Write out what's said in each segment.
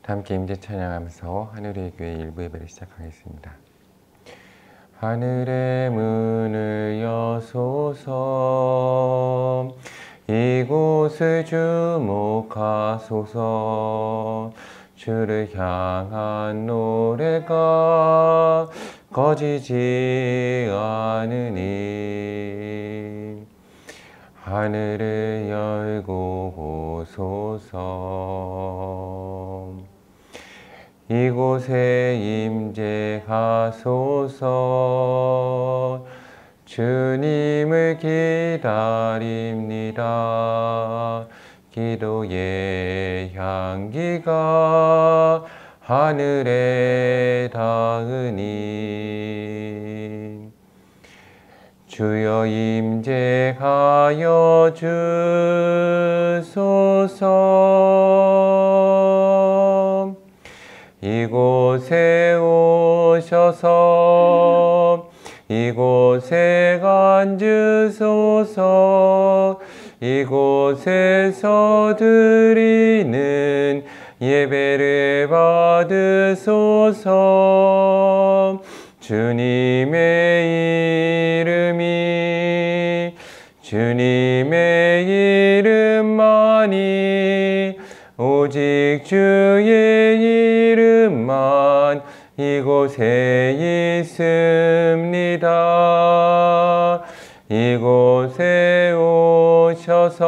다 함께 임재 찬양하면서 하늘의 교회 일부 예배를 시작하겠습니다. 하늘의 문을 여소서, 이곳을 주목하소서. 주를 향한 노래가 꺼지지 않으니 하늘을 열고 보소서. 이곳에 임재하소서. 주님을 기다립니다. 기도의 향기가 하늘에 닿으니 주여 임재하여 주소서. 이곳에 오셔서 이곳에 앉으소서. 이곳에서 드리는 예배를 받으소서. 주님의 이름만이 오직 주의 이름만 이곳에 있습니다. 이곳에 오셔서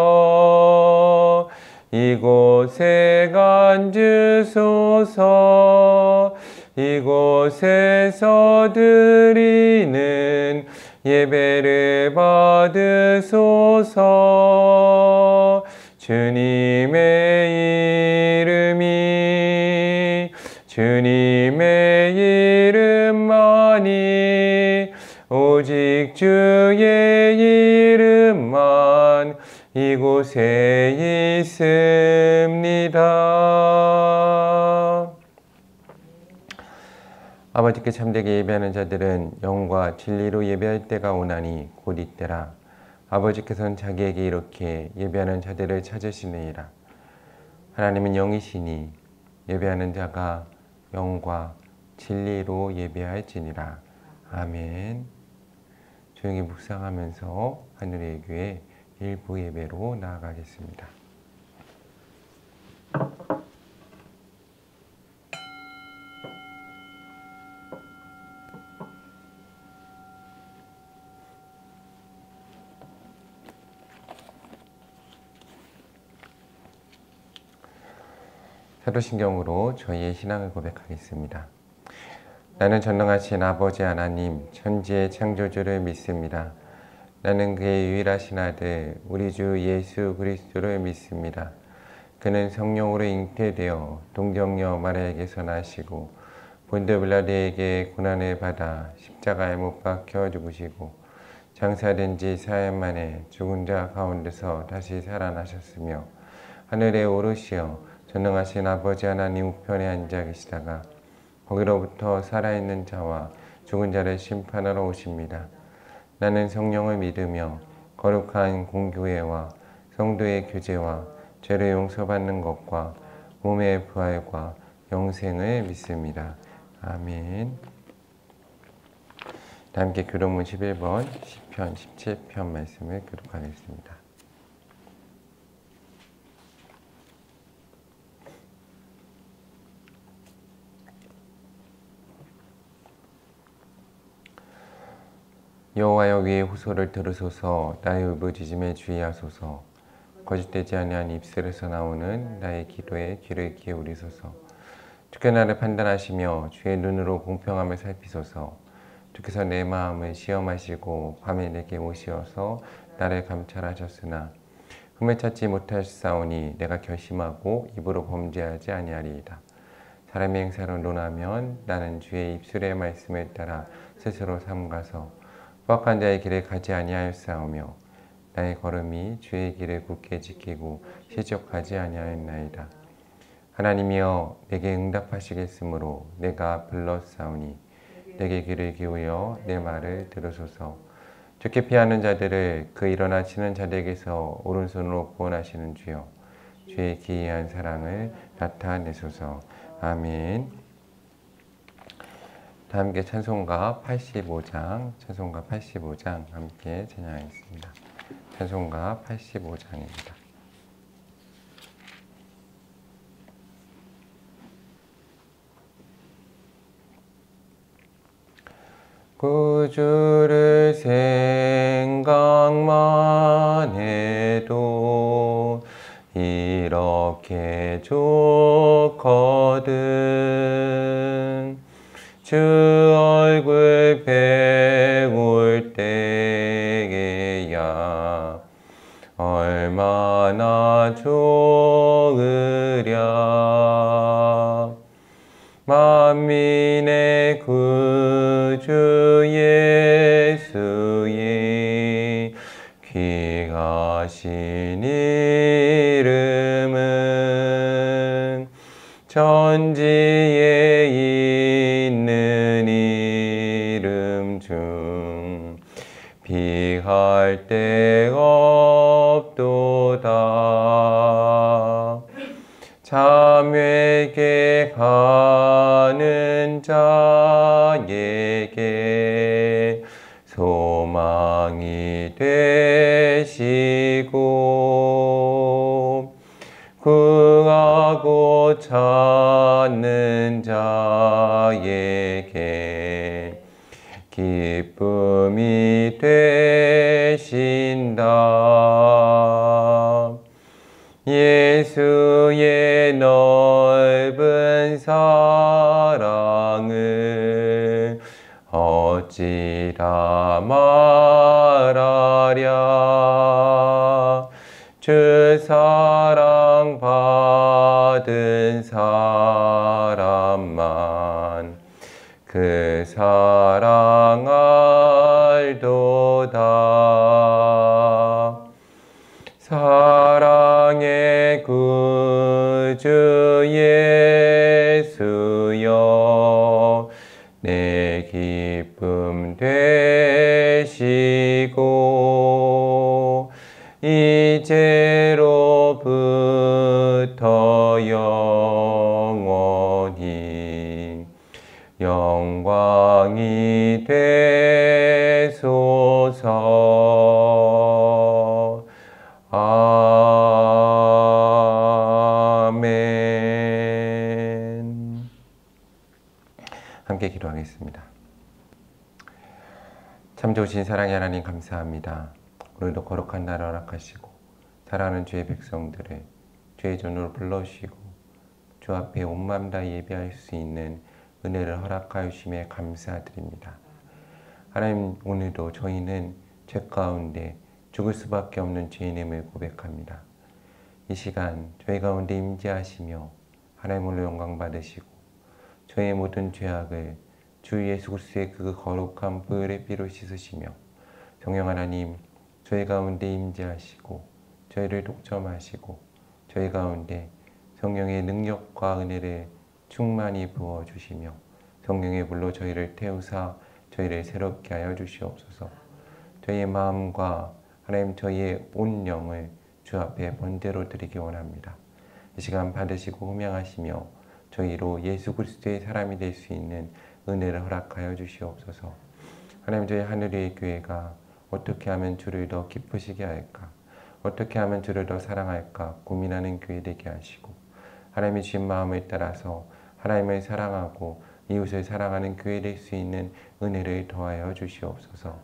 이곳에 앉으소서. 이곳에서 드리는 예배를 받으소서. 주님의 이름만이 오직 주의 이름만 이곳에 있습니다. 아버지께 참되게 예배하는 자들은 영과 진리로 예배할 때가 오나니 곧 이때라. 아버지께서는 자기에게 이렇게 예배하는 자들을 찾으시느니라. 하나님은 영이시니 예배하는 자가 영과 진리로 예배할지니라. 아멘. 조용히 묵상하면서 하늘의 교회 일부 예배로 나아가겠습니다. 사도신경으로 저희의 신앙을 고백하겠습니다. 나는 전능하신 아버지 하나님, 천지의 창조주를 믿습니다. 나는 그의 유일하신 아들, 우리 주 예수 그리스도를 믿습니다. 그는 성령으로 잉태되어 동정녀 마리아에게서 나시고 본드 빌라도에게 고난을 받아 십자가에 못 박혀 죽으시고 장사된 지 4일 만에 죽은 자 가운데서 다시 살아나셨으며 하늘에 오르시어 전능하신 아버지 하나님 우편에 앉아 계시다가 거기로부터 살아있는 자와 죽은 자를 심판하러 오십니다. 나는 성령을 믿으며 거룩한 공교회와 성도의 교제와 죄를 용서받는 것과 몸의 부활과 영생을 믿습니다. 아멘. 다 함께 교독문 11번, 시편 17편 말씀을 교독하겠습니다. 여호와여, 위의 호소를 들으소서. 나의 울부짖음에 주의하소서. 거짓되지 아니한 입술에서 나오는 나의 기도에 귀를 기울이소서. 주께 나를 판단하시며 주의 눈으로 공평함을 살피소서. 주께서 내 마음을 시험하시고 밤에 내게 오시어서 나를 감찰하셨으나 흠을 찾지 못하시사오니 내가 결심하고 입으로 범죄하지 아니하리이다. 사람의 행사로 논하면 나는 주의 입술의 말씀을 따라 스스로 삼가서 포악한 자의 길을 가지 아니하였사오며 나의 걸음이 주의 길을 굳게 지키고 실족하지 아니하였나이다. 하나님이여, 내게 응답하시겠으므로 내가 불렀사오니 내게 귀를 기울여 내 말을 들으소서. 주께 피하는 자들을 그 일어나 치는 자들에게서 오른손으로 구원하시는 주여, 주의 기이한 사랑을 나타내소서. 아멘. 다 함께 찬송가 85장, 찬송가 85장 함께 찬양하겠습니다. 찬송가 85장입니다. 구주를 생각만 해도 이렇게 좋거든. 주 얼굴 배울 때에야 얼마나 좋으랴. 만민의 구주 예수의 귀하신 이름은 천지에 있는 이름 중 비할 데 없도다. 참회게 가는 자에게 소망이 되시고 구하고 찾는 자에게 기쁨이 되신다. 예수의 넓은 사랑을 어찌라 말하랴. 주 사랑 받은 사람만 그 사랑 알도다. 사랑의 구주 예수여, 내 기쁨 되시고 이제로부터 영원히 영광이 되소서. 아멘. 함께 기도하겠습니다. 참 좋으신 사랑의 하나님 감사합니다. 오늘도 거룩한 날을 허락하시고 사랑하는 주의 백성들을 주의 전으로 불러주시고 주 앞에 온 마음 다 예배할 수 있는 은혜를 허락하여 주심에 감사드립니다. 하나님, 오늘도 저희는 죄 가운데 죽을 수밖에 없는 죄인임을 고백합니다. 이 시간 저희 가운데 임재하시며 하나님으로 영광 받으시고 저희의 모든 죄악을 주 예수 그리스도의 그 거룩한 보혈의 피로 씻으시며 성령 하나님, 저희 가운데 임재하시고 저희를 독점하시고 저희 가운데 성령의 능력과 은혜를 충만히 부어주시며 성령의 불로 저희를 태우사 저희를 새롭게 하여 주시옵소서. 저희의 마음과 하나님, 저희의 온 영을 주 앞에 번제로 드리기 원합니다. 이 시간 받으시고 흠양하시며 저희로 예수 그리스도의 사람이 될 수 있는 은혜를 허락하여 주시옵소서. 하나님, 저희 하늘의 교회가 어떻게 하면 주를 더 기쁘시게 할까, 어떻게 하면 주를 더 사랑할까 고민하는 교회 되게 하시고, 하나님의 주신 마음을 따라서 하나님을 사랑하고 이웃을 사랑하는 교회 될 수 있는 은혜를 더하여 주시옵소서.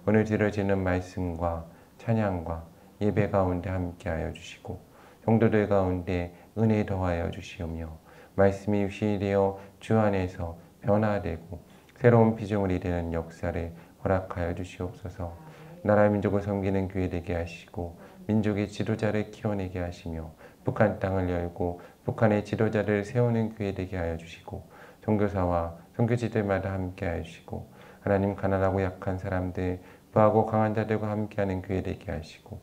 오늘 들어지는 말씀과 찬양과 예배 가운데 함께하여 주시고 성도들 가운데 은혜 더하여 주시오며 말씀이 유실이 되어 주 안에서 변화되고 새로운 피조물이 되는 역사를 허락하여 주시옵소서. 나라 민족을 섬기는 교회 되게 하시고 민족의 지도자를 키워내게 하시며 북한 땅을 열고 북한의 지도자를 세우는 교회 되게 하여 주시고 선교사와 선교지들마다 함께하여 주시고 하나님, 가난하고 약한 사람들, 부하고 강한 자들과 함께하는 교회 되게 하시고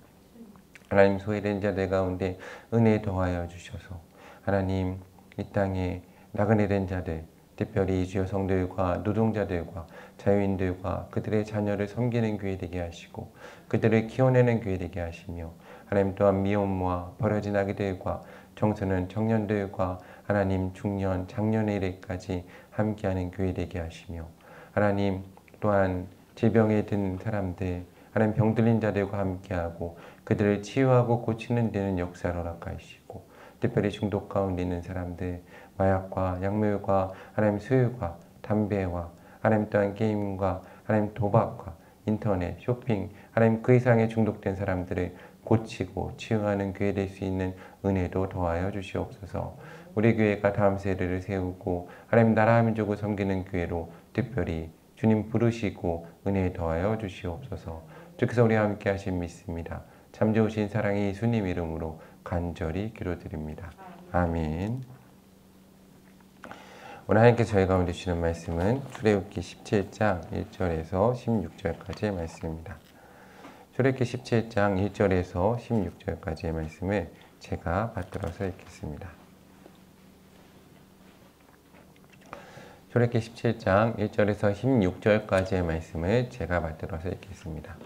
하나님, 소외된 자들 가운데 은혜 더하여 주셔서 하나님, 이 땅에 나그네 된 자들, 특별히 주 여성들과 노동자들과 자유인들과 그들의 자녀를 섬기는 교회 되게 하시고 그들을 키워내는 교회 되게 하시며 하나님 또한 미혼모와 버려진 아기들과 청소년 청년들과 하나님 중년 장년의 일에까지 함께하는 교회 되게 하시며 하나님 또한 질병에 든 사람들 하나님 병들린 자들과 함께하고 그들을 치유하고 고치는 데는 역사를 허락하시고 특별히 중독 가운데 있는 사람들 마약과 약물과 하나님 술과 담배와 하나님 또한 게임과 하나님 도박과 인터넷 쇼핑 하나님 그 이상에 중독된 사람들을 고치고 치유하는 교회 될 수 있는 은혜도 더하여 주시옵소서. 우리 교회가 다음 세대를 세우고 하나님 나라 민족을 섬기는 교회로 특별히 주님 부르시고 은혜 더하여 주시옵소서. 주께서 우리와 함께 하신 믿습니다. 참 좋으신 사랑의 예수님 이름으로 간절히 기도드립니다. 아멘. 오늘 하나님께서 저희 가운데 주시는 말씀은 출애굽기 17장 1절에서 16절까지의 말씀입니다. 출애굽기 17장 1절에서 16절까지의 말씀을 제가 받들어서 읽겠습니다. 출애굽기 17장 1절에서 16절까지의 말씀을 제가 받들어서 읽겠습니다.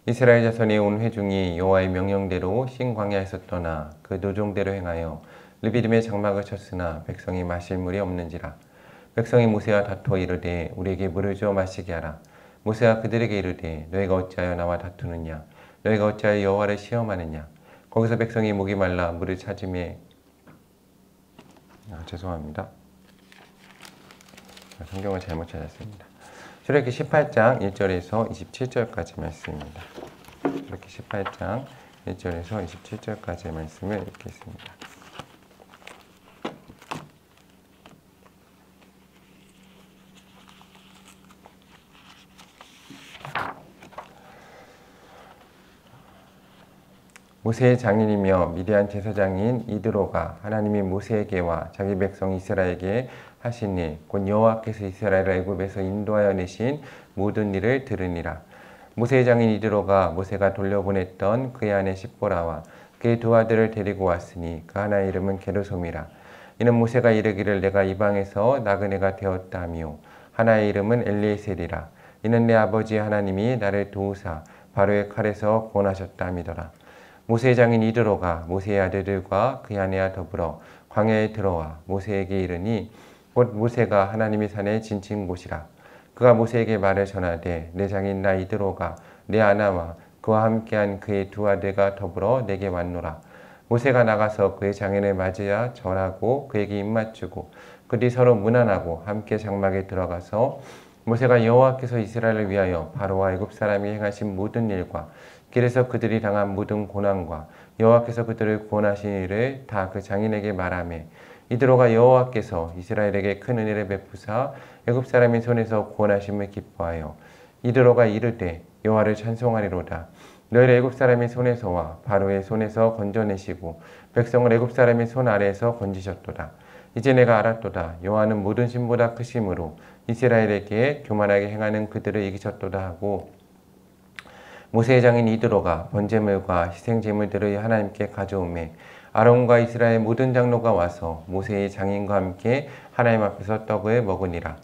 이스라엘 자손이 온 회중이 여호와의 명령대로 신 광야에서 떠나 그 노종대로 행하여 르비딤의 장막을 쳤으나 백성이 마실 물이 없는지라. 백성이 모세와 다투어 이르되 우리에게 물을 주어 마시게 하라. 모세가 그들에게 이르되 너희가 어찌하여 나와 다투느냐. 너희가 어찌하여 여호와를 시험하느냐. 거기서 백성이 목이 말라 물을 찾음에 죄송합니다. 성경을 잘못 찾았습니다. 출애굽기 18장 1절에서 27절까지 말씀입니다. 출애굽기 18장 1절에서 27절까지의 말씀을 읽겠습니다. 모세의 장인이며 미디안 제사장인 이드로가 하나님이 모세에게와 자기 백성 이스라엘에게 하신 일, 곧 여호와께서 이스라엘을 애굽에서 인도하여 내신 모든 일을 들으니라. 모세의 장인 이드로가 모세가 돌려보냈던 그의 아내 십보라와 그의 두 아들을 데리고 왔으니 그 하나의 이름은 게르솜이라. 이는 모세가 이르기를 내가 이방에서 나그네가 되었다 하며 하나의 이름은 엘리에셀이라. 이는 내 아버지 하나님이 나를 도우사 바로의 칼에서 구원하셨다 함이더라. 모세의 장인 이드로가 모세의 아들들과 그의 아내와 더불어 광야에 들어와 모세에게 이르니 곧 모세가 하나님의 산에 진친 곳이라. 그가 모세에게 말을 전하되 내 장인 나 이드로가 내 아나와 그와 함께한 그의 두 아들과 더불어 내게 왔노라. 모세가 나가서 그의 장인을 맞이하 절하고 그에게 입맞추고 그들이 서로 문안하고 함께 장막에 들어가서 모세가 여호와께서 이스라엘을 위하여 바로와 애굽 사람이 행하신 모든 일과 길에서 그들이 당한 모든 고난과 여호와께서 그들을 구원하신 일을 다 그 장인에게 말하며 이드로가 여호와께서 이스라엘에게 큰 은혜를 베푸사 애굽 사람의 손에서 구원하심을 기뻐하여 이드로가 이르되 여호와를 찬송하리로다. 너희를 애굽 사람의 손에서와 바로의 손에서 건져내시고 백성을 애굽 사람의 손 아래에서 건지셨도다. 이제 내가 알았도다. 여호와는 모든 신보다 크심으로 이스라엘에게 교만하게 행하는 그들을 이기셨도다 하고 모세의 장인 이드로가 번제물과 희생제물들을 하나님께 가져오매 아론과 이스라엘 모든 장로가 와서 모세의 장인과 함께 하나님 앞에서 떡을 먹으니라.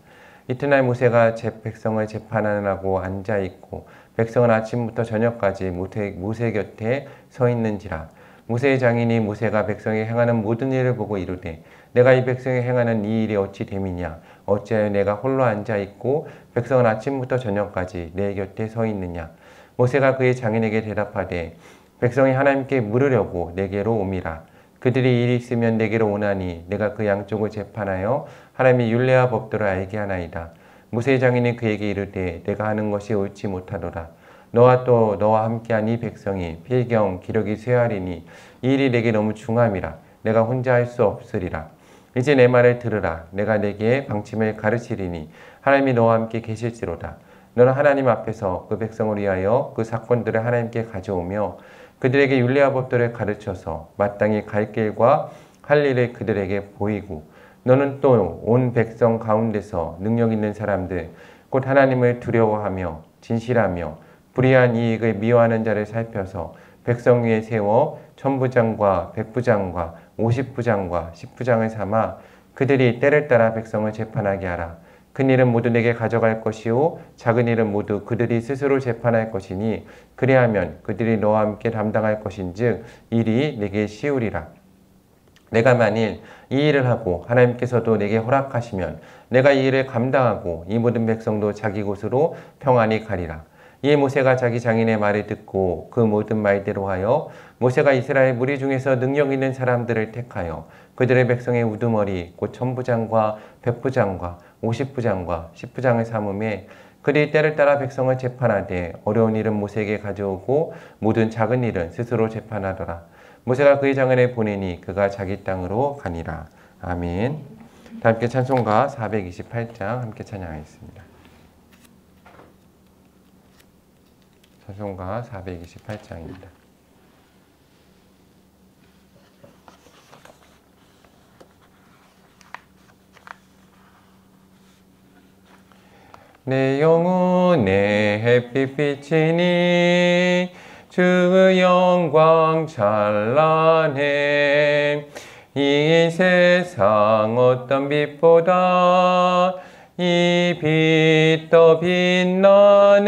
이튿날 모세가 백성을 재판하느라고 앉아있고 백성은 아침부터 저녁까지 모세 곁에 서 있는지라. 모세의 장인이 모세가 백성이 행하는 모든 일을 보고 이르되 내가 이 백성이 행하는 이 일이 어찌 됨이냐. 어찌하여 내가 홀로 앉아있고 백성은 아침부터 저녁까지 내 곁에 서 있느냐. 모세가 그의 장인에게 대답하되 백성이 하나님께 물으려고 내게로 옴이라. 그들이 일이 있으면 내게로 오나니 내가 그 양쪽을 재판하여 하나님의 율례와 법도를 알게 하나이다. 모세의 장인이 그에게 이르되 내가 하는 것이 옳지 못하도다. 너와 또 너와 함께한 이 백성이 필경 기력이 쇠하리니 이 일이 내게 너무 중함이라. 내가 혼자 할 수 없으리라. 이제 내 말을 들으라. 내가 내게 방침을 가르치리니 하나님이 너와 함께 계실지로다. 너는 하나님 앞에서 그 백성을 위하여 그 사건들을 하나님께 가져오며 그들에게 율례와 법도를 가르쳐서 마땅히 갈 길과 할 일을 그들에게 보이고 너는 또 온 백성 가운데서 능력 있는 사람들 곧 하나님을 두려워하며 진실하며 불의한 이익을 미워하는 자를 살펴서 백성 위에 세워 천부장과 백부장과 50부장과 10부장을 삼아 그들이 때를 따라 백성을 재판하게 하라. 큰 일은 모두 내게 가져갈 것이요 작은 일은 모두 그들이 스스로 재판할 것이니 그리하면 그들이 너와 함께 담당할 것인즉 일이 내게 쉬우리라. 내가 만일 이 일을 하고 하나님께서도 내게 허락하시면 내가 이 일을 감당하고 이 모든 백성도 자기 곳으로 평안히 가리라. 이에 모세가 자기 장인의 말을 듣고 그 모든 말대로 하여 모세가 이스라엘 무리 중에서 능력 있는 사람들을 택하여 그들의 백성의 우두머리 곧 천부장과 백부장과 50부장과 10부장을 삼음에 그들이 때를 따라 백성을 재판하되 어려운 일은 모세에게 가져오고 모든 작은 일은 스스로 재판하더라. 모세가 그의 장인을 보내니 그가 자기 땅으로 가니라. 아멘. 다 함께 찬송가 428장 함께 찬양하겠습니다. 찬송가 428장입니다. 내 영혼의 햇빛 비치니 주의 영광 찬란해. 이 세상 어떤 빛보다 이 빛 더 빛나네.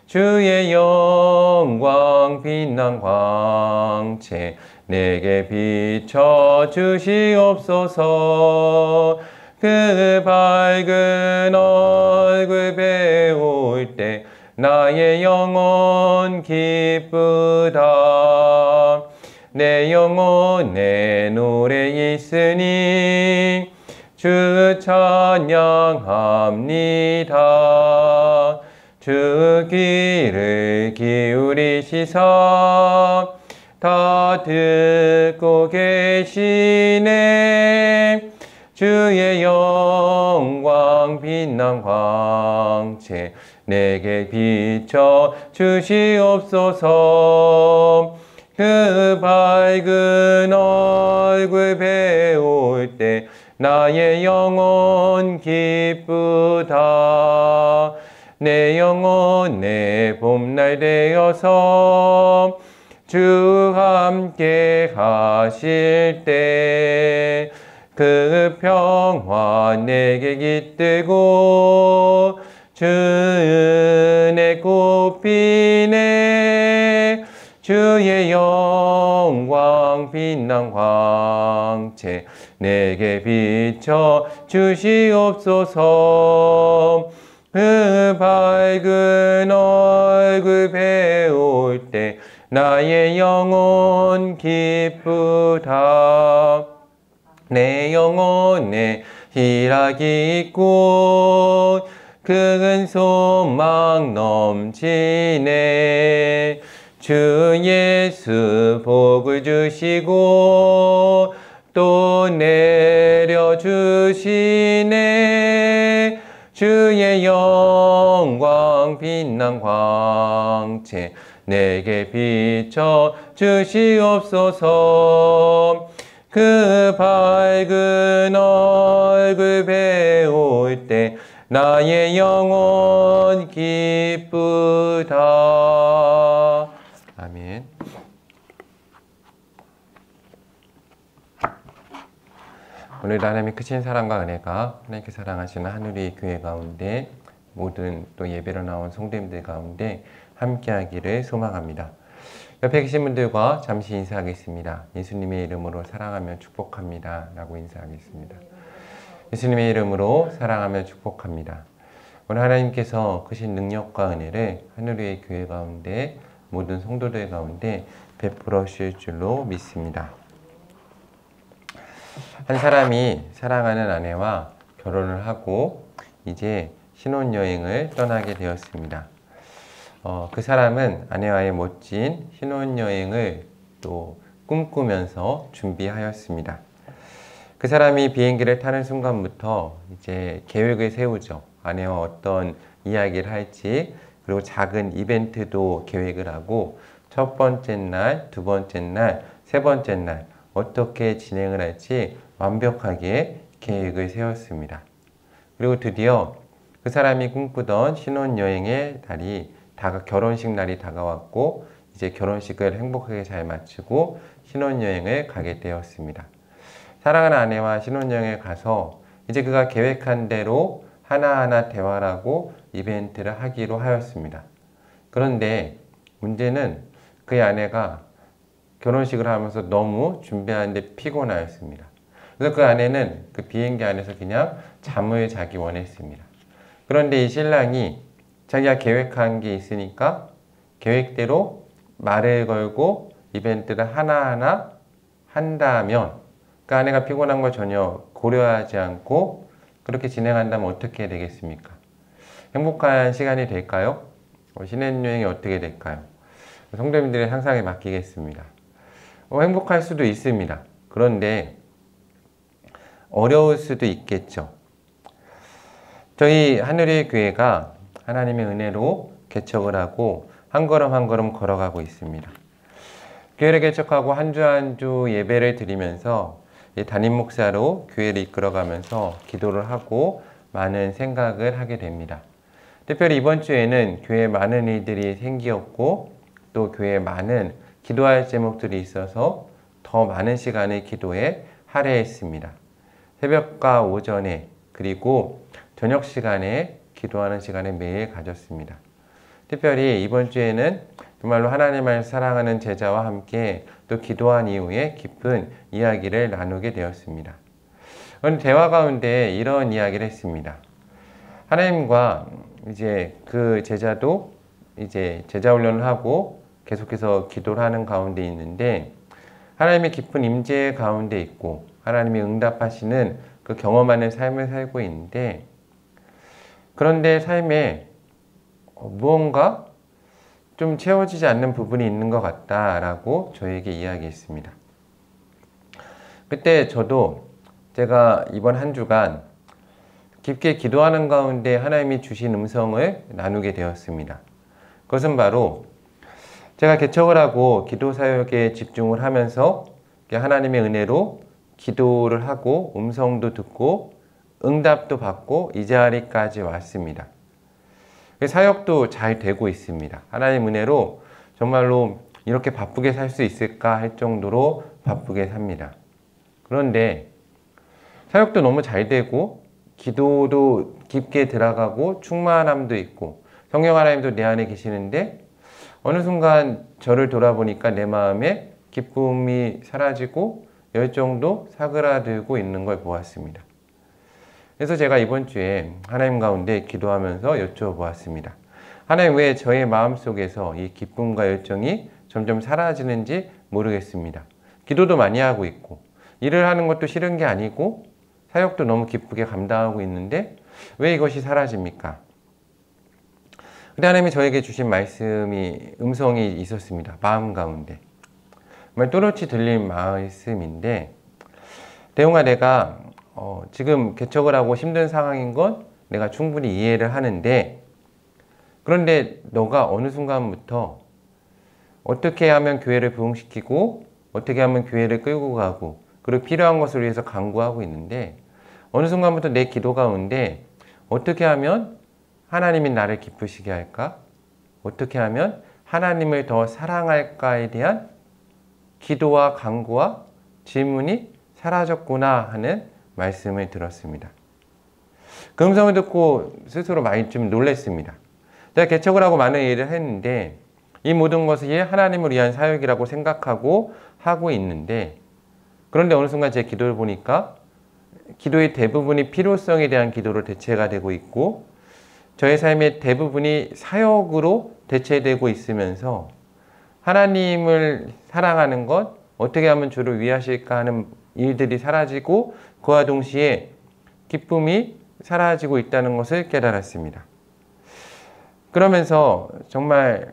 주의 영광 빛난 광채 내게 비춰 주시옵소서. 그 밝은 얼굴 배울 때 나의 영혼 기쁘다. 내 영혼에 노래 있으니 주 찬양합니다. 주 귀를 기울이시사 다 듣고 계시네. 주의 영광 빛난 광채 내게 비춰 주시옵소서. 그 밝은 얼굴 배울 때 나의 영혼 기쁘다. 내 영혼의 봄날 되어서 주 함께 하실 때 그 평화 내게 깃들고 주 은혜 꽃피네. 주의 영광 빛난 광채 내게 비춰 주시옵소서. 그 밝은 얼굴 배울 때 나의 영혼 기쁘다. 내 영혼에 희락이 있고 큰 소망 넘치네. 주 예수 복을 주시고 또 내려주시네. 주의 영광 빛난 광채 내게 비춰 주시옵소서. 그 밝은 얼굴 배울 때 나의 영혼 기쁘다. 아멘. 오늘도 하나님의 크신 사랑과 은혜가 하나님께 사랑하시는 하늘의 교회 가운데 모든 또 예배로 나온 성도님들 가운데 함께하기를 소망합니다. 옆에 계신 분들과 잠시 인사하겠습니다. 예수님의 이름으로 사랑하며 축복합니다 라고 인사하겠습니다. 예수님의 이름으로 사랑하며 축복합니다. 오늘 하나님께서 크신 능력과 은혜를 하늘의 교회 가운데 모든 성도들 가운데 베풀어 주실 줄로 믿습니다. 한 사람이 사랑하는 아내와 결혼을 하고 이제 신혼여행을 떠나게 되었습니다. 그 사람은 아내와의 멋진 신혼여행을 또 꿈꾸면서 준비하였습니다. 그 사람이 비행기를 타는 순간부터 이제 계획을 세우죠. 아내와 어떤 이야기를 할지, 그리고 작은 이벤트도 계획을 하고 첫 번째 날, 두 번째 날, 세 번째 날 어떻게 진행을 할지 완벽하게 계획을 세웠습니다. 그리고 드디어 그 사람이 꿈꾸던 신혼여행의 날이 결혼식 날이 다가왔고 이제 결혼식을 행복하게 잘 마치고 신혼여행을 가게 되었습니다. 사랑하는 아내와 신혼여행에 가서 이제 그가 계획한 대로 하나하나 대화를 하고 이벤트를 하기로 하였습니다. 그런데 문제는 그의 아내가 결혼식을 하면서 너무 준비하는데 피곤하였습니다. 그래서 그 아내는 그 비행기 안에서 그냥 잠을 자기 원했습니다. 그런데 이 신랑이 자기가 계획한 게 있으니까 계획대로 말을 걸고 이벤트를 하나하나 한다면 그 아내가 피곤한 걸 전혀 고려하지 않고 그렇게 진행한다면 어떻게 되겠습니까? 행복한 시간이 될까요? 신혼여행이 어떻게 될까요? 성도님들의 상상에 맡기겠습니다. 행복할 수도 있습니다. 그런데 어려울 수도 있겠죠. 저희 하늘의 교회가 하나님의 은혜로 개척을 하고 한 걸음 한 걸음 걸어가고 있습니다. 교회를 개척하고 한 주 한 주 예배를 드리면서 담임 목사로 교회를 이끌어가면서 기도를 하고 많은 생각을 하게 됩니다. 특별히 이번 주에는 교회에 많은 일들이 생기었고 또 교회에 많은 기도할 제목들이 있어서 더 많은 시간을 기도에 할애했습니다. 새벽과 오전에 그리고 저녁 시간에 기도하는 시간을 매일 가졌습니다. 특별히 이번 주에는 정말로 하나님을 사랑하는 제자와 함께 또 기도한 이후에 깊은 이야기를 나누게 되었습니다. 그런데 대화 가운데 이런 이야기를 했습니다. 하나님과 이제 그 제자도 이제 제자 훈련을 하고 계속해서 기도를 하는 가운데 있는데 하나님의 깊은 임재 가운데 있고 하나님이 응답하시는 그 경험하는 삶을 살고 있는데 그런데 삶에 무언가 좀 채워지지 않는 부분이 있는 것 같다라고 저에게 이야기했습니다. 그때 저도 제가 이번 한 주간 깊게 기도하는 가운데 하나님이 주신 음성을 나누게 되었습니다. 그것은 바로 제가 개척을 하고 기도 사역에 집중을 하면서 하나님의 은혜로 기도를 하고 음성도 듣고 응답도 받고 이 자리까지 왔습니다. 사역도 잘 되고 있습니다. 하나님 은혜로 정말로 이렇게 바쁘게 살 수 있을까 할 정도로 바쁘게 삽니다. 그런데 사역도 너무 잘 되고 기도도 깊게 들어가고 충만함도 있고 성령 하나님도 내 안에 계시는데 어느 순간 저를 돌아보니까 내 마음에 기쁨이 사라지고 열정도 사그라들고 있는 걸 보았습니다. 그래서 제가 이번 주에 하나님 가운데 기도하면서 여쭤보았습니다. 하나님, 왜 저의 마음속에서 이 기쁨과 열정이 점점 사라지는지 모르겠습니다. 기도도 많이 하고 있고 일을 하는 것도 싫은 게 아니고 사역도 너무 기쁘게 감당하고 있는데 왜 이것이 사라집니까? 근데 하나님이 저에게 주신 음성이 있었습니다. 마음 가운데. 정말 또렷이 들린 말씀인데 대웅아, 내가 지금 개척을 하고 힘든 상황인 건 내가 충분히 이해를 하는데 그런데 너가 어느 순간부터 어떻게 하면 교회를 부흥시키고 어떻게 하면 교회를 끌고 가고 그리고 필요한 것을 위해서 간구하고 있는데 어느 순간부터 내 기도 가운데 어떻게 하면 하나님이 나를 기쁘시게 할까? 어떻게 하면 하나님을 더 사랑할까에 대한 기도와 간구와 질문이 사라졌구나 하는 말씀을 들었습니다. 그 음성을 듣고 스스로 많이 좀 놀랐습니다. 제가 개척을 하고 많은 일을 했는데 이 모든 것이 하나님을 위한 사역이라고 생각하고 하고 있는데 그런데 어느 순간 제 기도를 보니까 기도의 대부분이 필요성에 대한 기도로 대체가 되고 있고 저의 삶의 대부분이 사역으로 대체되고 있으면서 하나님을 사랑하는 것, 어떻게 하면 주를 위하실까 하는 일들이 사라지고 그와 동시에 기쁨이 사라지고 있다는 것을 깨달았습니다. 그러면서 정말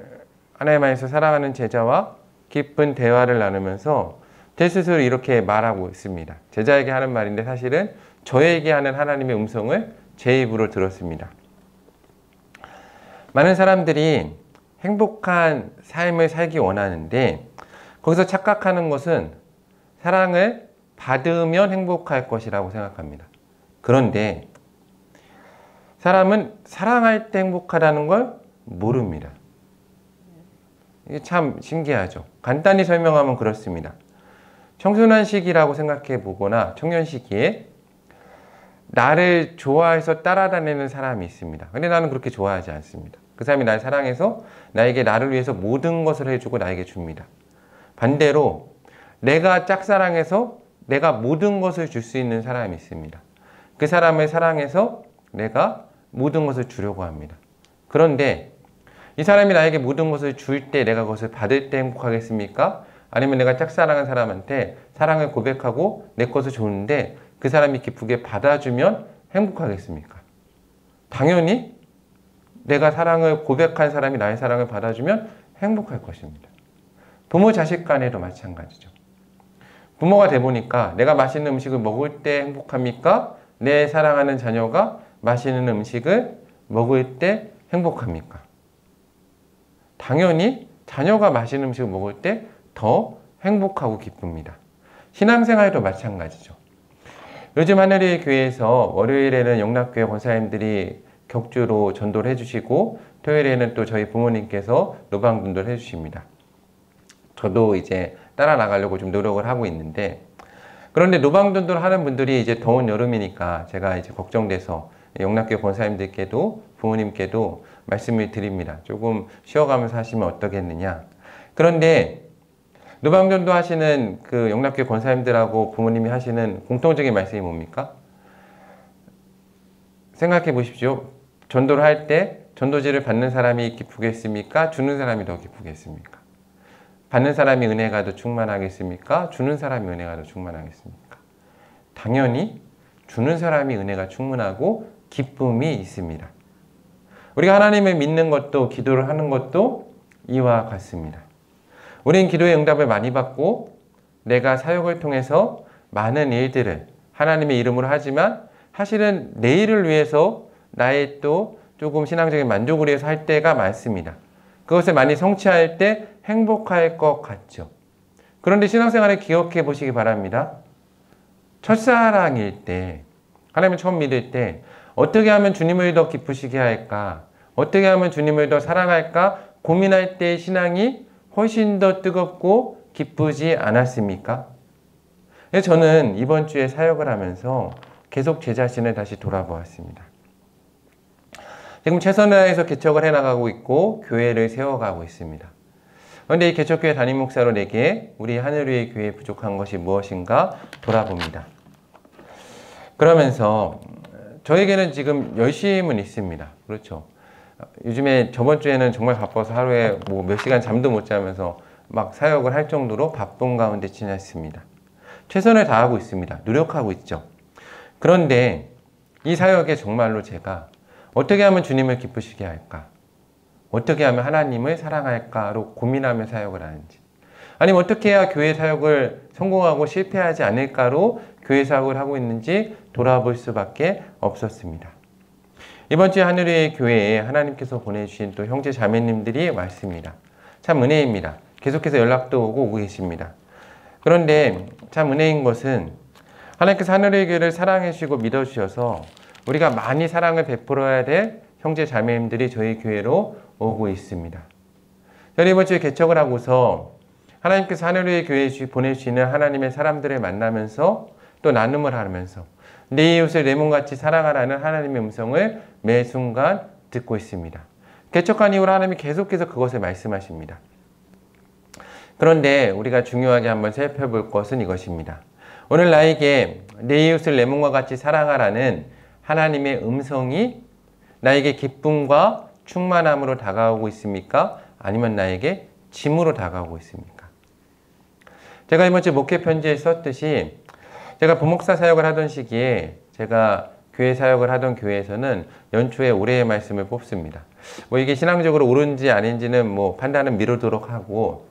하나님 안에서 사랑하는 제자와 깊은 대화를 나누면서 제 스스로 이렇게 말하고 있습니다. 제자에게 하는 말인데 사실은 저에게 하는 하나님의 음성을 제 입으로 들었습니다. 많은 사람들이 행복한 삶을 살기 원하는데 거기서 착각하는 것은 사랑을 받으면 행복할 것이라고 생각합니다. 그런데 사람은 사랑할 때 행복하다는 걸 모릅니다. 이게 참 신기하죠. 간단히 설명하면 그렇습니다. 청소년 시기라고 생각해 보거나 청년 시기에 나를 좋아해서 따라다니는 사람이 있습니다. 근데 나는 그렇게 좋아하지 않습니다. 그 사람이 날 사랑해서 나에게 나를 위해서 모든 것을 해주고 나에게 줍니다. 반대로 내가 짝사랑해서 내가 모든 것을 줄 수 있는 사람이 있습니다. 그 사람을 사랑해서 내가 모든 것을 주려고 합니다. 그런데 이 사람이 나에게 모든 것을 줄 때 내가 그것을 받을 때 행복하겠습니까? 아니면 내가 짝사랑한 사람한테 사랑을 고백하고 내 것을 줬는데 그 사람이 기쁘게 받아주면 행복하겠습니까? 당연히 내가 사랑을 고백한 사람이 나의 사랑을 받아주면 행복할 것입니다. 부모 자식 간에도 마찬가지죠. 부모가 돼 보니까 내가 맛있는 음식을 먹을 때 행복합니까? 내 사랑하는 자녀가 맛있는 음식을 먹을 때 행복합니까? 당연히 자녀가 맛있는 음식을 먹을 때 더 행복하고 기쁩니다. 신앙생활도 마찬가지죠. 요즘 하늘의 교회에서 월요일에는 영락교회 권사님들이 격주로 전도를 해주시고 토요일에는 또 저희 부모님께서 노방전도를 해주십니다. 저도 이제 따라 나가려고 좀 노력을 하고 있는데, 그런데 노방전도를 하는 분들이 이제 더운 여름이니까 제가 이제 걱정돼서 영락교회 권사님들께도 부모님께도 말씀을 드립니다. 조금 쉬어가면서 하시면 어떠겠느냐. 그런데 노방전도 하시는 그 영락교회 권사님들하고 부모님이 하시는 공통적인 말씀이 뭡니까? 생각해 보십시오. 전도를 할 때 전도지를 받는 사람이 기쁘겠습니까? 주는 사람이 더 기쁘겠습니까? 받는 사람이 은혜가 더 충만하겠습니까? 주는 사람이 은혜가 더 충만하겠습니까? 당연히 주는 사람이 은혜가 충만하고 기쁨이 있습니다. 우리가 하나님을 믿는 것도 기도를 하는 것도 이와 같습니다. 우리는 기도의 응답을 많이 받고 내가 사역을 통해서 많은 일들을 하나님의 이름으로 하지만 사실은 내일을 위해서 나의 또 조금 신앙적인 만족을 위해서 할 때가 많습니다. 그것을 많이 성취할 때 행복할 것 같죠. 그런데 신앙생활을 기억해 보시기 바랍니다. 첫사랑일 때, 하나님을 처음 믿을 때 어떻게 하면 주님을 더 기쁘시게 할까? 어떻게 하면 주님을 더 사랑할까? 고민할 때의 신앙이 훨씬 더 뜨겁고 기쁘지 않았습니까? 저는 이번 주에 사역을 하면서 계속 제 자신을 다시 돌아보았습니다. 지금 최선을 다해서 개척을 해나가고 있고 교회를 세워가고 있습니다. 그런데 이 개척교회 담임 목사로 내게 우리 하늘위의 교회에 부족한 것이 무엇인가 돌아봅니다. 그러면서 저에게는 지금 열심은 있습니다. 그렇죠. 요즘에 저번 주에는 정말 바빠서 하루에 뭐 몇 시간 잠도 못 자면서 막 사역을 할 정도로 바쁜 가운데 지냈습니다. 최선을 다하고 있습니다. 노력하고 있죠. 그런데 이 사역에 정말로 제가 어떻게 하면 주님을 기쁘시게 할까? 어떻게 하면 하나님을 사랑할까로 고민하며 사역을 하는지, 아니면 어떻게 해야 교회 사역을 성공하고 실패하지 않을까로 교회 사역을 하고 있는지 돌아볼 수밖에 없었습니다. 이번 주에 하늘의 교회에 하나님께서 보내주신 또 형제 자매님들이 왔습니다. 참 은혜입니다. 계속해서 연락도 오고 계십니다. 그런데 참 은혜인 것은 하나님께서 하늘의 교회를 사랑해 주시고 믿어 주셔서 우리가 많이 사랑을 베풀어야 될 형제 자매님들이 저희 교회로 오고 있습니다. 저는 이번 주에 개척을 하고서 하나님께서 하늘의 교회에 보내주시는 하나님의 사람들을 만나면서 또 나눔을 하면서 내 이웃을 내 몸같이 사랑하라는 하나님의 음성을 매 순간 듣고 있습니다. 개척한 이후로 하나님이 계속해서 그것을 말씀하십니다. 그런데 우리가 중요하게 한번 살펴볼 것은 이것입니다. 오늘 나에게 내 이웃을 내 몸과 같이 사랑하라는 하나님의 음성이 나에게 기쁨과 충만함으로 다가오고 있습니까? 아니면 나에게 짐으로 다가오고 있습니까? 제가 이번 주 목회 편지에 썼듯이 제가 부목사 사역을 하던 시기에 제가 교회 사역을 하던 교회에서는 연초에 올해의 말씀을 뽑습니다. 뭐 이게 신앙적으로 옳은지 아닌지는 뭐 판단은 미루도록 하고,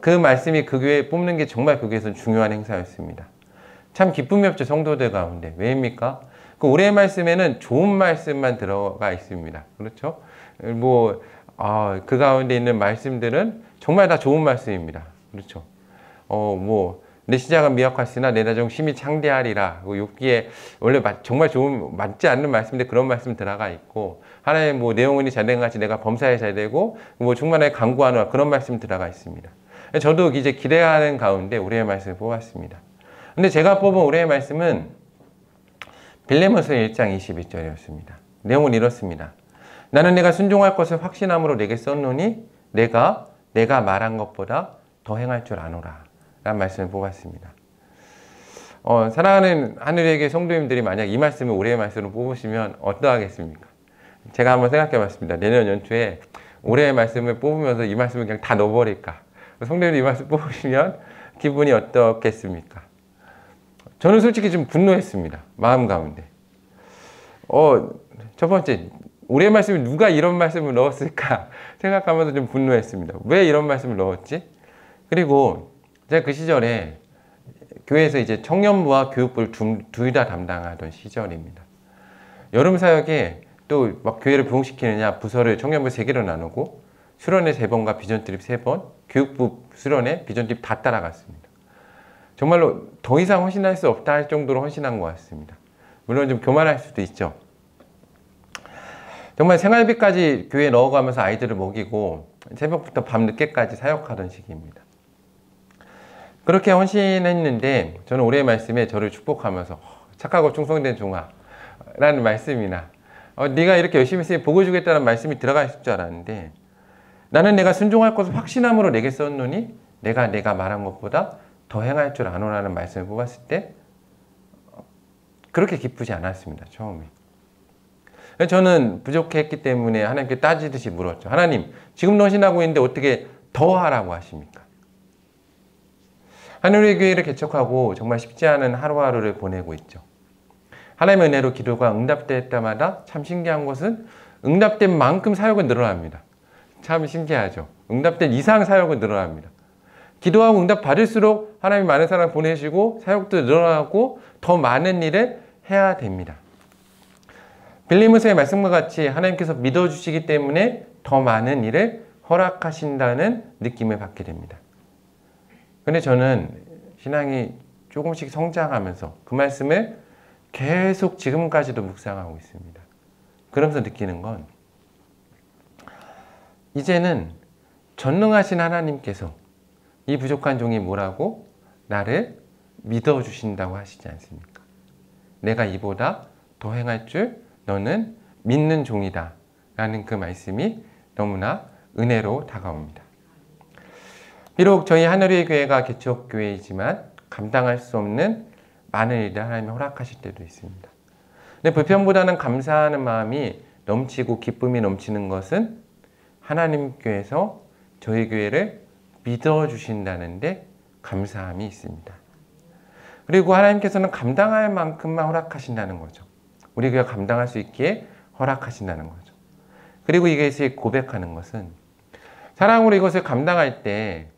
그 말씀이 그 교회에 뽑는 게 정말 그 교회에서는 중요한 행사였습니다. 참 기쁨이 없죠, 성도들 가운데. 왜입니까? 그 올해의 말씀에는 좋은 말씀만 들어가 있습니다. 그렇죠? 뭐, 그 가운데 있는 말씀들은 정말 다 좋은 말씀입니다. 그렇죠? 내 시작은 미약하시나 내 나중 심히 창대하리라. 욥기에 원래 정말 좋은, 맞지 않는 말씀인데 그런 말씀 들어가 있고, 하나님 뭐 내용은이 잘된 같이 내가 범사에 잘 되고, 뭐 충만하게 강구하노라, 그런 말씀 들어가 있습니다. 저도 이제 기대하는 가운데 우리의 말씀을 뽑았습니다. 근데 제가 뽑은 우리의 말씀은 빌레몬서 1장 22절이었습니다. 내용은 이렇습니다. 나는 내가 순종할 것을 확신함으로 내게 썼노니 내가 말한 것보다 더 행할 줄 아노라 라는 말씀을 뽑았습니다. 사랑하는 하늘에게 성도님들이 만약 이 말씀을 올해의 말씀으로 뽑으시면 어떠하겠습니까? 제가 한번 생각해 봤습니다. 내년 연초에 올해의 말씀을 뽑으면서 이 말씀을 그냥 다 넣어버릴까? 성도님들이 이 말씀 뽑으시면 기분이 어떻겠습니까? 저는 솔직히 좀 분노했습니다. 마음 가운데. 첫 번째, 올해의 말씀에 누가 이런 말씀을 넣었을까 생각하면서 좀 분노했습니다. 왜 이런 말씀을 넣었지? 그리고 제가 그 시절에 교회에서 이제 청년부와 교육부를 둘 다 담당하던 시절입니다. 여름 사역에 또 막 교회를 부흥시키느냐 부서를 청년부 3개로 나누고 수련회 3번과 비전 트립 3번, 교육부 수련회, 비전 트립 다 따라갔습니다. 정말로 더 이상 헌신할 수 없다 할 정도로 헌신한 것 같습니다. 물론 좀 교만할 수도 있죠. 정말 생활비까지 교회에 넣어가면서 아이들을 먹이고 새벽부터 밤 늦게까지 사역하던 시기입니다. 그렇게 헌신했는데 저는 올해의 말씀에 저를 축복하면서 착하고 충성된 종아 라는 말씀이나 네가 이렇게 열심히 했으니 복을 주겠다는 말씀이 들어가 있을 줄 알았는데 나는 내가 순종할 것을 확신함으로 내게 썼노니 내가 말한 것보다 더 행할 줄 아노라는 말씀을 뽑았을 때 그렇게 기쁘지 않았습니다. 처음에. 저는 부족했기 때문에 하나님께 따지듯이 물었죠. 하나님, 지금도 헌신하고 있는데 어떻게 더 하라고 하십니까? 하늘의 교회를 개척하고 정말 쉽지 않은 하루하루를 보내고 있죠. 하나님의 은혜로 기도가 응답될 때마다 참 신기한 것은 응답된 만큼 사역은 늘어납니다. 참 신기하죠. 응답된 이상 사역은 늘어납니다. 기도하고 응답 받을수록 하나님이 많은 사람 보내시고 사역도 늘어나고 더 많은 일을 해야 됩니다. 빌레몬서의 말씀과 같이 하나님께서 믿어주시기 때문에 더 많은 일을 허락하신다는 느낌을 받게 됩니다. 근데 저는 신앙이 조금씩 성장하면서 그 말씀을 계속 지금까지도 묵상하고 있습니다. 그러면서 느끼는 건 이제는 전능하신 하나님께서 이 부족한 종이 뭐라고? 나를 믿어주신다고 하시지 않습니까? 내가 이보다 더 행할 줄 너는 믿는 종이다 라는 그 말씀이 너무나 은혜로 다가옵니다. 비록 저희 하늘의 교회가 개척교회이지만 감당할 수 없는 많은 일을 하나님이 허락하실 때도 있습니다. 근데 불평보다는 감사하는 마음이 넘치고 기쁨이 넘치는 것은 하나님께서 저희 교회를 믿어주신다는데 감사함이 있습니다. 그리고 하나님께서는 감당할 만큼만 허락하신다는 거죠. 우리 교회가 감당할 수 있기에 허락하신다는 거죠. 그리고 이것을 고백하는 것은 사랑으로 이것을 감당할 때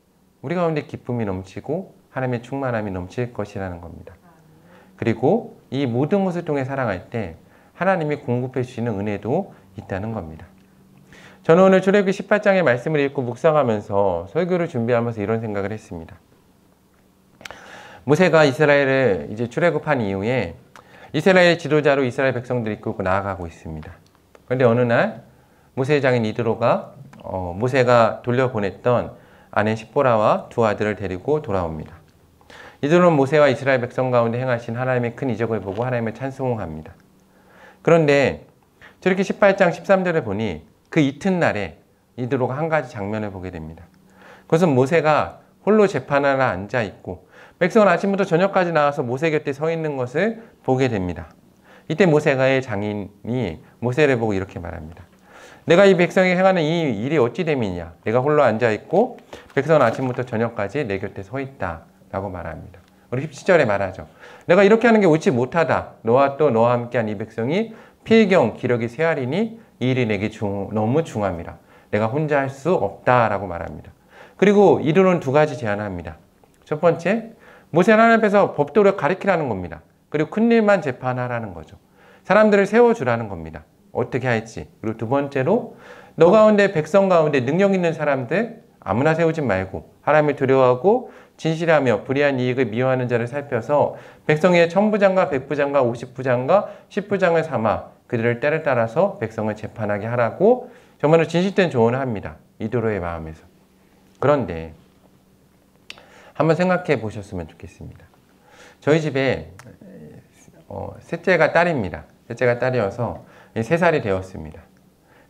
우리 가운데 기쁨이 넘치고 하나님의 충만함이 넘칠 것이라는 겁니다. 그리고 이 모든 것을 통해 살아갈 때 하나님이 공급해 주시는 은혜도 있다는 겁니다. 저는 오늘 출애굽기 18장의 말씀을 읽고 묵상하면서 설교를 준비하면서 이런 생각을 했습니다. 모세가 이스라엘을 이제 출애굽한 이후에 이스라엘 지도자로 이스라엘 백성들이 이끌고 나아가고 있습니다. 그런데 어느 날 모세의 장인 이드로가 모세가 돌려보냈던 아내 십보라와 두 아들을 데리고 돌아옵니다. 이들은 모세와 이스라엘 백성 가운데 행하신 하나님의 큰 이적을 보고 하나님을 찬송합니다. 그런데 저렇게 18장 13절을 보니 그 이튿날에 이드로가 한 가지 장면을 보게 됩니다. 그것은 모세가 홀로 재판하러 앉아있고 백성은 아침부터 저녁까지 나와서 모세 곁에 서 있는 것을 보게 됩니다. 이때 모세가의 장인이 모세를 보고 이렇게 말합니다. 내가 이 백성이 행하는 이 일이 어찌 됨이냐? 내가 홀로 앉아있고 백성은 아침부터 저녁까지 내 곁에 서 있다 라고 말합니다. 우리 17절에 말하죠. 내가 이렇게 하는 게 옳지 못하다. 너와 또 너와 함께한 이 백성이 필경 기력이 쇠하리니 이 일이 내게 너무 중함이라. 내가 혼자 할 수 없다라고 말합니다. 그리고 이르는 두 가지 제안을 합니다. 첫 번째, 모세는 하나님 앞에서 법도를 가르치라는 겁니다. 그리고 큰 일만 재판하라는 거죠. 사람들을 세워주라는 겁니다. 어떻게 할지. 그리고 두 번째로 너 가운데 백성 가운데 능력 있는 사람들 아무나 세우지 말고 하나님을 두려워하고 진실하며 불의한 이익을 미워하는 자를 살펴서 백성의 1000부장과 100부장과 50부장과 10부장을 삼아 그들을 때를 따라서 백성을 재판하게 하라고 정말로 진실된 조언을 합니다. 이드로의 마음에서. 그런데 한번 생각해 보셨으면 좋겠습니다. 저희 집에 셋째가 딸입니다. 셋째가 딸이어서 3살이 되었습니다.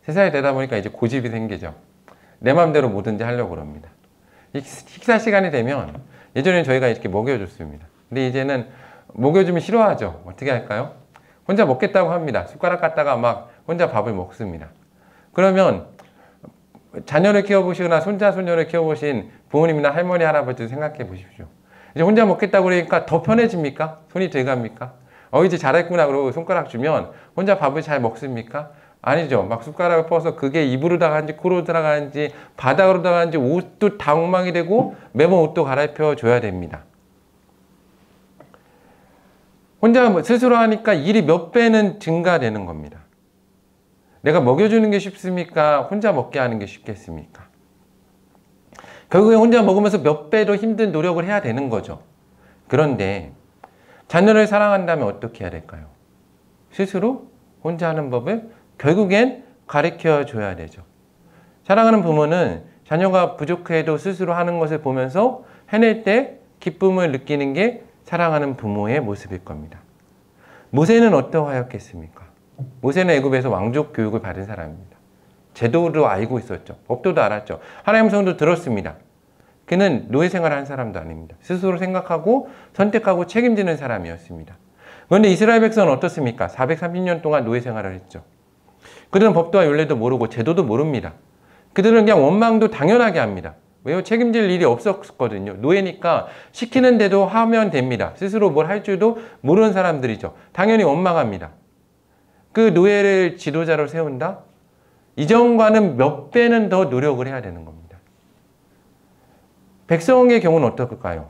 3살이 되다 보니까 이제 고집이 생기죠. 내 마음대로 뭐든지 하려고 그럽니다. 식사 시간이 되면 예전에는 저희가 이렇게 먹여줬습니다. 근데 이제는 먹여주면 싫어하죠. 어떻게 할까요? 혼자 먹겠다고 합니다. 숟가락 갖다가 막 혼자 밥을 먹습니다. 그러면 자녀를 키워보시거나 손자, 손녀를 키워보신 부모님이나 할머니, 할아버지 생각해 보십시오. 이제 혼자 먹겠다고 그러니까 더 편해집니까? 손이 돼갑니까? 이제 잘했구나 그러고 손가락 주면 혼자 밥을 잘 먹습니까? 아니죠. 막 숟가락을 퍼서 그게 입으로 들어가는지 코로 들어가는지 바닥으로 들어가는지 옷도 다 엉망이 되고 매번 옷도 갈아입혀 줘야 됩니다. 혼자 스스로 하니까 일이 몇 배는 증가되는 겁니다. 내가 먹여주는 게 쉽습니까? 혼자 먹게 하는 게 쉽겠습니까? 결국에 혼자 먹으면서 몇 배로 힘든 노력을 해야 되는 거죠. 그런데 자녀를 사랑한다면 어떻게 해야 될까요? 스스로 혼자 하는 법을 결국엔 가르쳐 줘야 되죠. 사랑하는 부모는 자녀가 부족해도 스스로 하는 것을 보면서 해낼 때 기쁨을 느끼는 게 사랑하는 부모의 모습일 겁니다. 모세는 어떠하였겠습니까? 모세는 애굽에서 왕족 교육을 받은 사람입니다. 제도도 알고 있었죠. 법도도 알았죠. 하나님 성도 들었습니다. 그는 노예 생활을 한 사람도 아닙니다. 스스로 생각하고 선택하고 책임지는 사람이었습니다. 그런데 이스라엘 백성은 어떻습니까? 430년 동안 노예 생활을 했죠. 그들은 법도와 율례도 모르고 제도도 모릅니다. 그들은 그냥 원망도 당연하게 합니다. 왜요? 책임질 일이 없었거든요. 노예니까 시키는 대로 하면 됩니다. 스스로 뭘 할 줄도 모르는 사람들이죠. 당연히 원망합니다. 그 노예를 지도자로 세운다? 이전과는 몇 배는 더 노력을 해야 되는 겁니다. 백성의 경우는 어떨까요?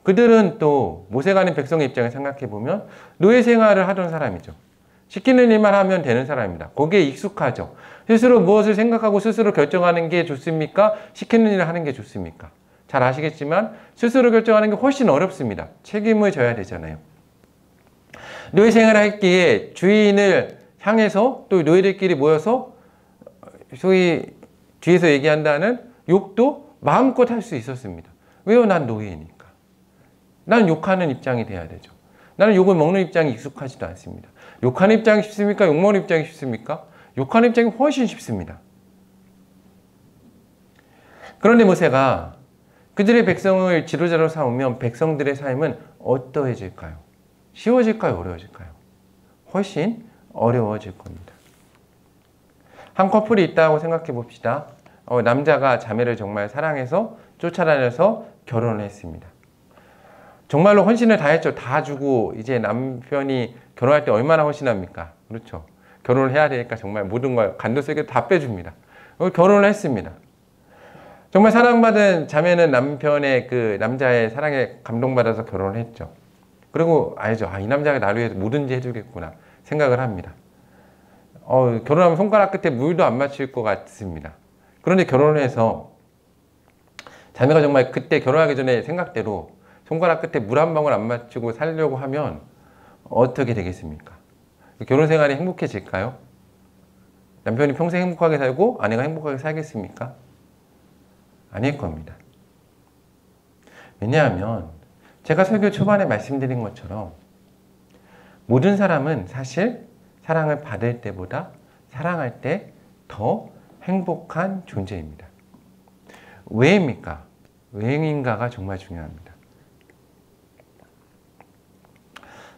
그들은 또 모세가 아닌 백성의 입장을 생각해 보면 노예 생활을 하던 사람이죠. 시키는 일만 하면 되는 사람입니다. 거기에 익숙하죠. 스스로 무엇을 생각하고 스스로 결정하는 게 좋습니까? 시키는 일을 하는 게 좋습니까? 잘 아시겠지만 스스로 결정하는 게 훨씬 어렵습니다. 책임을 져야 되잖아요. 노예 생활을 했기에 주인을 향해서 또 노예들끼리 모여서 소위 뒤에서 얘기한다는 욕도 마음껏 할 수 있었습니다. 왜요? 난 노예니까. 난 욕하는 입장이 돼야 되죠. 나는 욕을 먹는 입장이 익숙하지도 않습니다. 욕하는 입장이 쉽습니까? 욕먹는 입장이 쉽습니까? 욕하는 입장이 훨씬 쉽습니다. 그런데 모세가 그들의 백성을 지도자로 삼으면 백성들의 삶은 어떠해질까요? 쉬워질까요? 어려워질까요? 훨씬 어려워질 겁니다. 한 커플이 있다고 생각해 봅시다. 남자가 자매를 정말 사랑해서 쫓아다녀서 결혼을 했습니다. 정말로 헌신을 다 했죠. 다 주고 이제 남편이 결혼할 때 얼마나 헌신합니까? 그렇죠. 결혼을 해야 되니까 정말 모든 걸 간도 쓰게 다 빼줍니다. 결혼을 했습니다. 정말 사랑받은 자매는 남편의 그 남자의 사랑에 감동받아서 결혼을 했죠. 그리고 알죠. 이 남자가 나를 위해서 뭐든지 해주겠구나 생각을 합니다. 결혼하면 손가락 끝에 물도 안 맞출 것 같습니다. 그런데 결혼을 해서 자매가 정말 그때 결혼하기 전에 생각대로 손가락 끝에 물 한 방울 안 맞추고 살려고 하면 어떻게 되겠습니까? 결혼 생활이 행복해질까요? 남편이 평생 행복하게 살고 아내가 행복하게 살겠습니까? 아닐 겁니다. 왜냐하면 제가 설교 초반에 말씀드린 것처럼 모든 사람은 사실 사랑을 받을 때보다 사랑할 때 더 행복한 존재입니다. 왜입니까? 왜인가가 정말 중요합니다.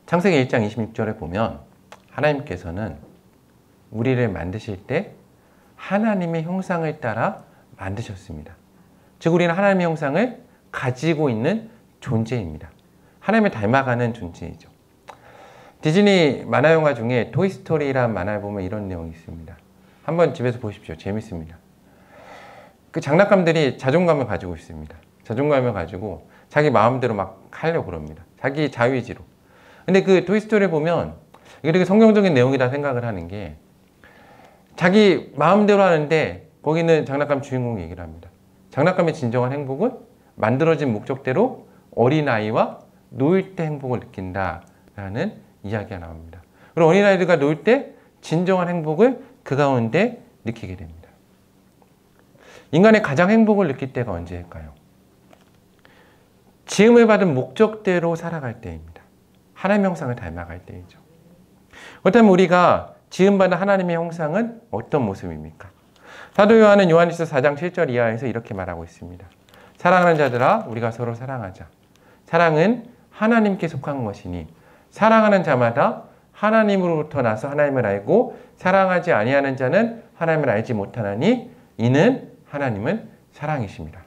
창세기 1장 26절에 보면 하나님께서는 우리를 만드실 때 하나님의 형상을 따라 만드셨습니다. 즉 우리는 하나님의 형상을 가지고 있는 존재입니다. 하나님을 닮아가는 존재이죠. 디즈니 만화 영화 중에 토이스토리라는 만화를 보면 이런 내용이 있습니다. 한번 집에서 보십시오. 재밌습니다. 그 장난감들이 자존감을 가지고 있습니다. 자존감을 가지고 자기 마음대로 막 하려고 그럽니다. 자기 자유의지로. 근데 그 토이스토리를 보면 이게 되게 성경적인 내용이다 생각을 하는 게 자기 마음대로 하는데 거기는 장난감 주인공이 얘기를 합니다. 장난감의 진정한 행복은 만들어진 목적대로 어린아이와 놀 때 행복을 느낀다라는 이야기가 나옵니다. 그리고 어린아이들과 놀 때 진정한 행복을 그 가운데 느끼게 됩니다. 인간의 가장 행복을 느낄 때가 언제일까요? 지음을 받은 목적대로 살아갈 때입니다. 하나님의 형상을 닮아갈 때이죠. 그렇다면 우리가 지음받은 하나님의 형상은 어떤 모습입니까? 사도 요한은 요한일서 4장 7절 이하에서 이렇게 말하고 있습니다. 사랑하는 자들아 우리가 서로 사랑하자. 사랑은 하나님께 속한 것이니 사랑하는 자마다 하나님으로부터 나서 하나님을 알고 사랑하지 아니하는 자는 하나님을 알지 못하나니 이는 하나님은 사랑이십니다.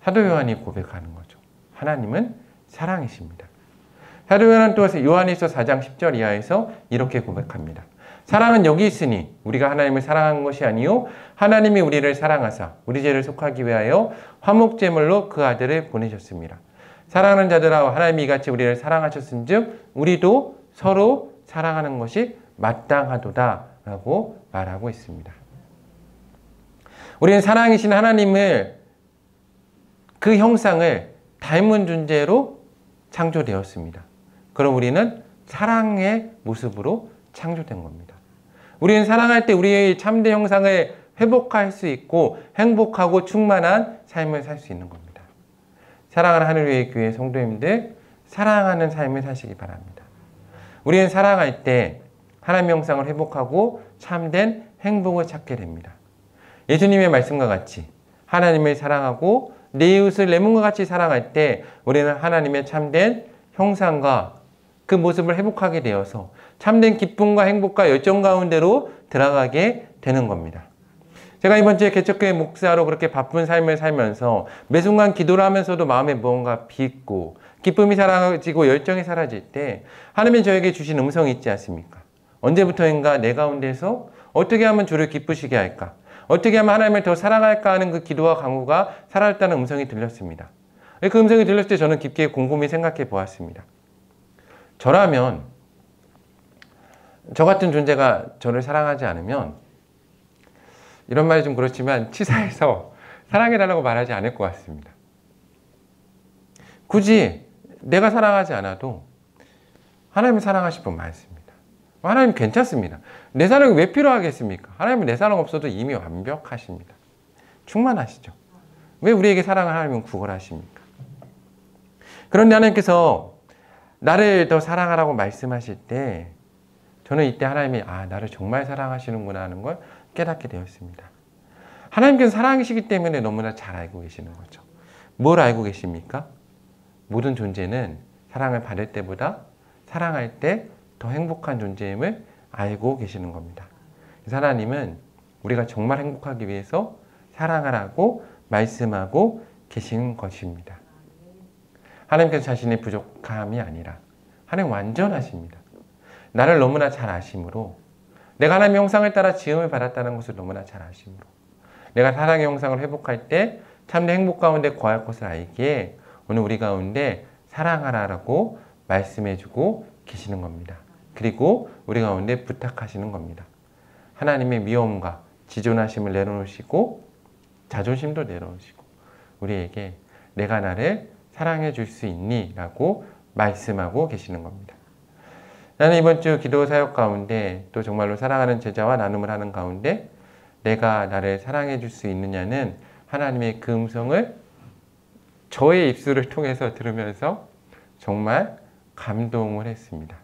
사도 요한이 고백하는 거죠. 하나님은 사랑이십니다. 사도 요한은 또 요한일서 4장 10절 이하에서 이렇게 고백합니다. 사랑은 여기 있으니 우리가 하나님을 사랑한 것이 아니요 하나님이 우리를 사랑하사 우리 죄를 속하기 위하여 화목제물로 그 아들을 보내셨습니다. 사랑하는 자들아 하나님이 이같이 우리를 사랑하셨은즉 우리도 서로 사랑하는 것이 마땅하도다 라고 말하고 있습니다. 우리는 사랑이신 하나님을 그 형상을 닮은 존재로 창조되었습니다. 그럼 우리는 사랑의 모습으로 창조된 겁니다. 우리는 사랑할 때 우리의 참된 형상을 회복할 수 있고 행복하고 충만한 삶을 살 수 있는 겁니다. 사랑하는 하늘위의 교회 성도님들, 사랑하는 삶을 사시기 바랍니다. 우리는 사랑할 때 하나님의 형상을 회복하고 참된 행복을 찾게 됩니다. 예수님의 말씀과 같이 하나님을 사랑하고 내 이웃을 내 몸과 같이 사랑할 때 우리는 하나님의 참된 형상과 그 모습을 회복하게 되어서 참된 기쁨과 행복과 열정 가운데로 들어가게 되는 겁니다. 제가 이번 주에 개척교회 목사로 그렇게 바쁜 삶을 살면서 매 순간 기도를 하면서도 마음에 무언가 비있고 기쁨이 사라지고 열정이 사라질 때 하나님이 저에게 주신 음성이 있지 않습니까? 언제부터인가 내 가운데서 어떻게 하면 주를 기쁘시게 할까? 어떻게 하면 하나님을 더 사랑할까 하는 그 기도와 강구가 살아있다는 음성이 들렸습니다. 그 음성이 들렸을 때 저는 깊게 곰곰이 생각해 보았습니다. 저라면 저 같은 존재가 저를 사랑하지 않으면 이런 말이 좀 그렇지만 치사해서 사랑해달라고 말하지 않을 것 같습니다. 굳이 내가 사랑하지 않아도 하나님을 사랑하실 분 많습니다. 하나님 괜찮습니다. 내 사랑이 왜 필요하겠습니까? 하나님은 내 사랑 없어도 이미 완벽하십니다. 충만하시죠. 왜 우리에게 사랑을 하나님은 구걸하십니까? 그런데 하나님께서 나를 더 사랑하라고 말씀하실 때 저는 이때 하나님이 나를 정말 사랑하시는구나 하는 걸 깨닫게 되었습니다. 하나님께서 사랑이시기 때문에 너무나 잘 알고 계시는 거죠. 뭘 알고 계십니까? 모든 존재는 사랑을 받을 때보다 사랑할 때 더 행복한 존재임을 알고 계시는 겁니다. 그래서 하나님은 우리가 정말 행복하기 위해서 사랑하라고 말씀하고 계신 것입니다. 하나님께서 자신의 부족함이 아니라 하나님 완전하십니다. 나를 너무나 잘 아심으로 내가 하나님의 형상을 따라 지음을 받았다는 것을 너무나 잘 아심으로 내가 사랑의 형상을 회복할 때 참된 행복 가운데 거할 것을 알기에 오늘 우리 가운데 사랑하라고 말씀해주고 계시는 겁니다. 그리고 우리 가운데 부탁하시는 겁니다. 하나님의 미움과 지존하심을 내려놓으시고 자존심도 내려놓으시고 우리에게 내가 나를 사랑해 줄 수 있니? 라고 말씀하고 계시는 겁니다. 나는 이번 주 기도 사역 가운데 또 정말로 사랑하는 제자와 나눔을 하는 가운데 내가 나를 사랑해 줄 수 있느냐는 하나님의 그 음성을 저의 입술을 통해서 들으면서 정말 감동을 했습니다.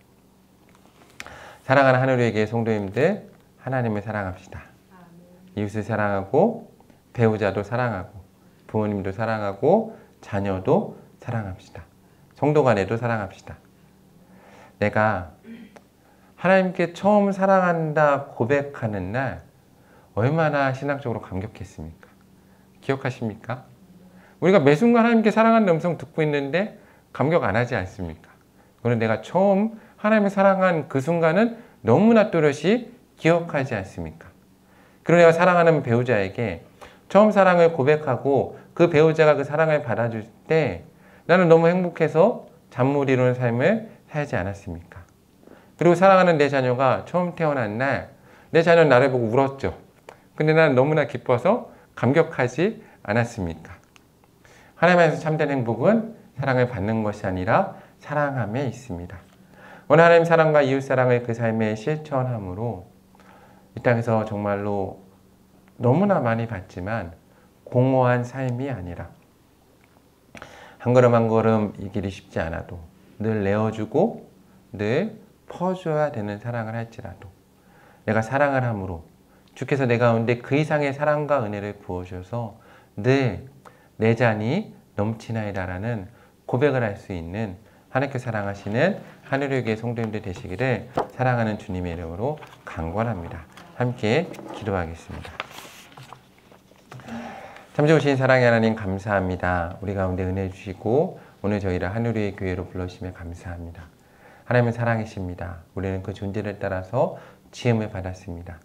사랑하는 하늘에게 성도님들 하나님을 사랑합시다. 이웃을 사랑하고 배우자도 사랑하고 부모님도 사랑하고 자녀도 사랑합시다. 성도 간에도 사랑합시다. 내가 하나님께 처음 사랑한다 고백하는 날 얼마나 신앙적으로 감격했습니까? 기억하십니까? 우리가 매 순간 하나님께 사랑하는 음성 듣고 있는데 감격 안 하지 않습니까? 그런데 내가 처음 하나님을 사랑한 그 순간은 너무나 또렷이 기억하지 않습니까? 그리고 내가 사랑하는 배우자에게 처음 사랑을 고백하고 그 배우자가 그 사랑을 받아줄 때 나는 너무 행복해서 잠 못 이루는 삶을 살지 않았습니까? 그리고 사랑하는 내 자녀가 처음 태어난 날 내 자녀는 나를 보고 울었죠. 근데 나는 너무나 기뻐서 감격하지 않았습니까? 하나님 안에서 참된 행복은 사랑을 받는 것이 아니라 사랑함에 있습니다. 오늘 하나님 사랑과 이웃 사랑을 그 삶에 실천함으로 이 땅에서 정말로 너무나 많이 받지만 공허한 삶이 아니라 한 걸음 한 걸음 이 길이 쉽지 않아도 늘 내어주고 늘 퍼줘야 되는 사랑을 할지라도 내가 사랑을 함으로 주께서 내 가운데 그 이상의 사랑과 은혜를 부어주셔서 늘 내 잔이 넘치나이다라는 고백을 할 수 있는 하나님께 사랑하시는 하늘의 교회 성도님들 되시기를 사랑하는 주님의 이름으로 간구합니다. 함께 기도하겠습니다. 참 좋으신 사랑의 하나님 감사합니다. 우리 가운데 은혜 주시고 오늘 저희를 하늘의 교회로 불러주시며 감사합니다. 하나님은 사랑이십니다. 우리는 그 존재를 따라서 지음을 받았습니다.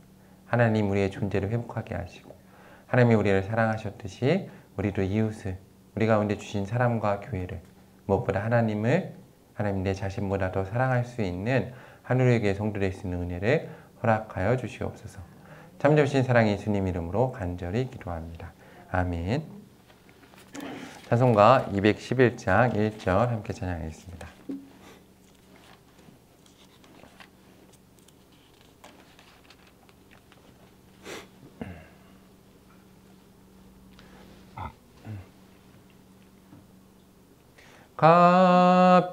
하나님 우리의 존재를 회복하게 하시고 하나님이 우리를 사랑하셨듯이 우리도 이웃을 우리 가운데 주신 사람과 교회를 무엇보다 하나님을 하나님 내 자신보다 더 사랑할 수 있는 하늘의 교회 성도될 수 있는 은혜를 허락하여 주시옵소서. 참 좋으신 사랑의 예수님 이름으로 간절히 기도합니다. 아멘. 찬송가 211장 1절 함께 찬양하겠습니다.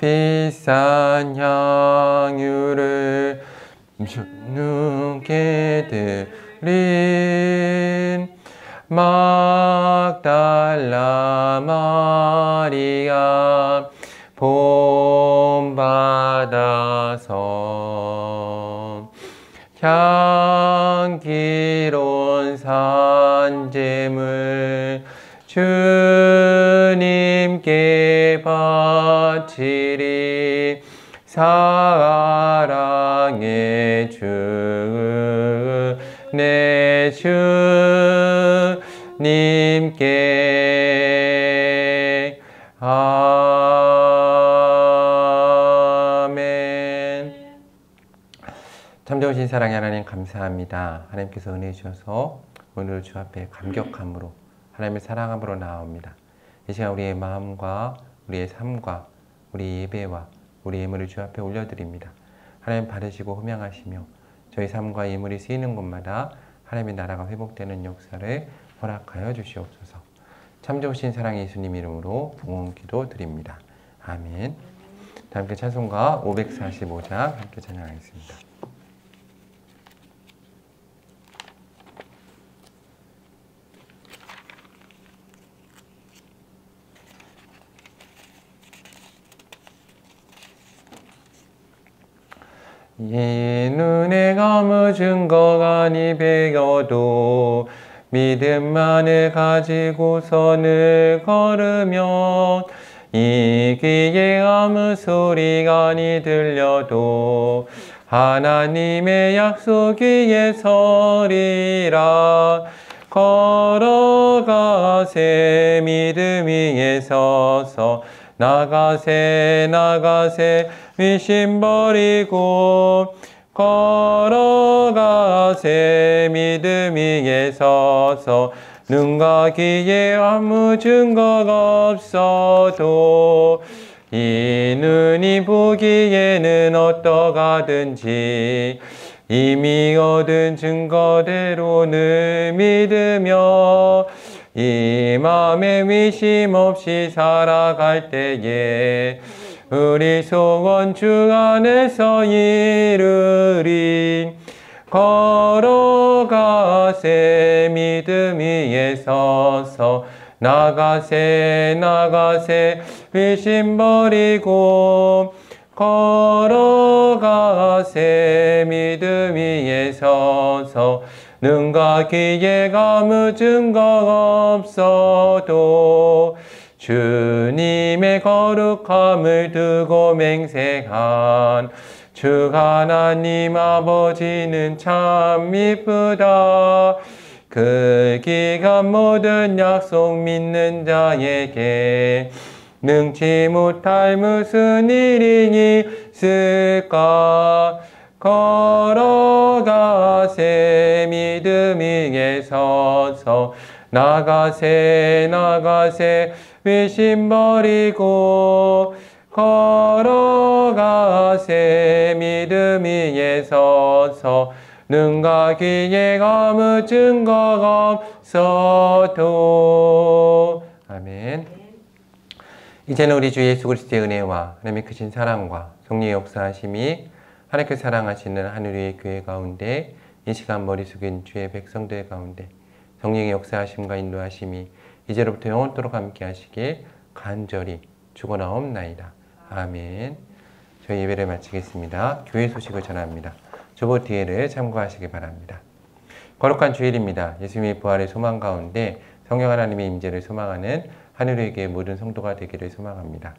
값비싼 향유를 주님께 드린 막달라 마리아 본받아서 향기로운 산재물 주님께 바치리 사랑의 주 내 주님께 아멘. 참 좋으신 사랑의 하나님 감사합니다. 하나님께서 은혜 주셔서 오늘 주 앞에 감격함으로 하나님을 사랑함으로 나아옵니다. 이 시간 우리의 마음과 우리의 삶과 우리 예배와 우리 예물을 주 앞에 올려드립니다. 하나님 받으시고 흠양하시며 저희 삶과 예물이 쓰이는 곳마다 하나님의 나라가 회복되는 역사를 허락하여 주시옵소서. 참 좋으신 사랑의 예수님 이름으로 부흥기도 드립니다. 아멘. 다 함께 찬송가 545장 함께 찬양하겠습니다. 이 눈에 감은 증거가 아니 배겨도 믿음만을 가지고선을 걸으면 이 귀에 아무 소리가 아니 들려도 하나님의 약속 위에 서리라. 걸어가세 믿음 위에 서서 나가세 나가세 위심 버리고 걸어가세 믿음 위에 서서 눈과 귀에 아무 증거가 없어도 이 눈이 보기에는 어떠하든지 이미 얻은 증거대로는 믿으며 이 맘에 위심 없이 살아갈 때에 우리 소원 주 안에서 이루리. 걸어가세 믿음 위에 서서 나가세 나가세 위심 버리고 걸어가세 믿음 위에 서서 눈과 귀에 아무 증거 없어도 주님의 거룩함을 두고 맹세한 주 하나님 아버지는 참 이쁘다. 그 기간 모든 약속 믿는 자에게 능치 못할 무슨 일이 있을까. 걸어가세 믿음 위에 서서 나가세 나가세 위심 버리고 걸어가세 믿음 위에 서서 눈과 귀에 아무 증거가 없어도. 아멘. 이제는 우리 주 예수 그리스도의 은혜와 하나님의 크신 사랑과 성령의 역사하심이 하나님께 사랑하시는 하늘 위의 교회 가운데 이 시간 머리 숙인 주의 백성들 가운데 성령의 역사하심과 인도하심이 이제로부터 영원토록 함께 하시길 간절히 축원하옵나이다. 아멘. 저희 예배를 마치겠습니다. 교회 소식을 전합니다. 저보 뒤에를 참고하시기 바랍니다. 거룩한 주일입니다. 예수님의 부활의 소망 가운데 성령 하나님의 임재를 소망하는 하늘의 교회 모든 성도가 되기를 소망합니다.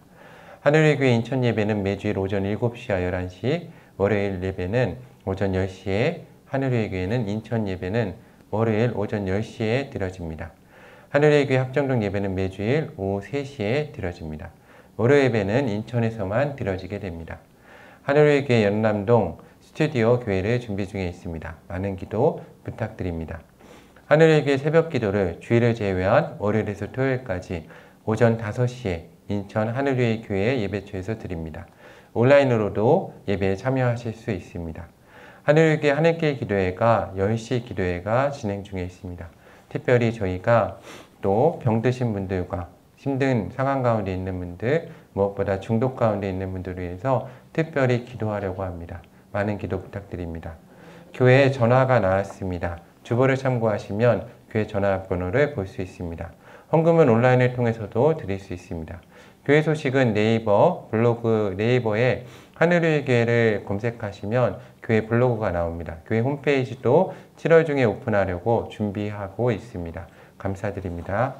하늘의 교회 인천 예배는 매주일 오전 7시와 11시, 월요일 예배는 오전 10시에, 하늘의 교회는 인천 예배는 월요일 오전 10시에 드려집니다. 하늘의 교회 합정동 예배는 매주일 오후 3시에 드려집니다. 월요 예배는 인천에서만 드려지게 됩니다. 하늘의 교회 연남동 스튜디오 교회를 준비 중에 있습니다. 많은 기도 부탁드립니다. 하늘의 교회 새벽 기도를 주일을 제외한 월요일에서 토요일까지 오전 5시에 인천 하늘의 교회 예배처에서 드립니다. 온라인으로도 예배에 참여하실 수 있습니다. 하늘의 교회 하늘길 기도회가 10시 기도회가 진행 중에 있습니다. 특별히 저희가 또 병드신 분들과 힘든 상황 가운데 있는 분들, 무엇보다 중독 가운데 있는 분들을 위해서 특별히 기도하려고 합니다. 많은 기도 부탁드립니다. 교회에 전화가 나왔습니다. 주보를 참고하시면 교회 전화번호를 볼 수 있습니다. 헌금은 온라인을 통해서도 드릴 수 있습니다. 교회 소식은 네이버 블로그 네이버에 하늘의 교회를 검색하시면 교회 블로그가 나옵니다. 교회 홈페이지도 7월 중에 오픈하려고 준비하고 있습니다. 감사드립니다.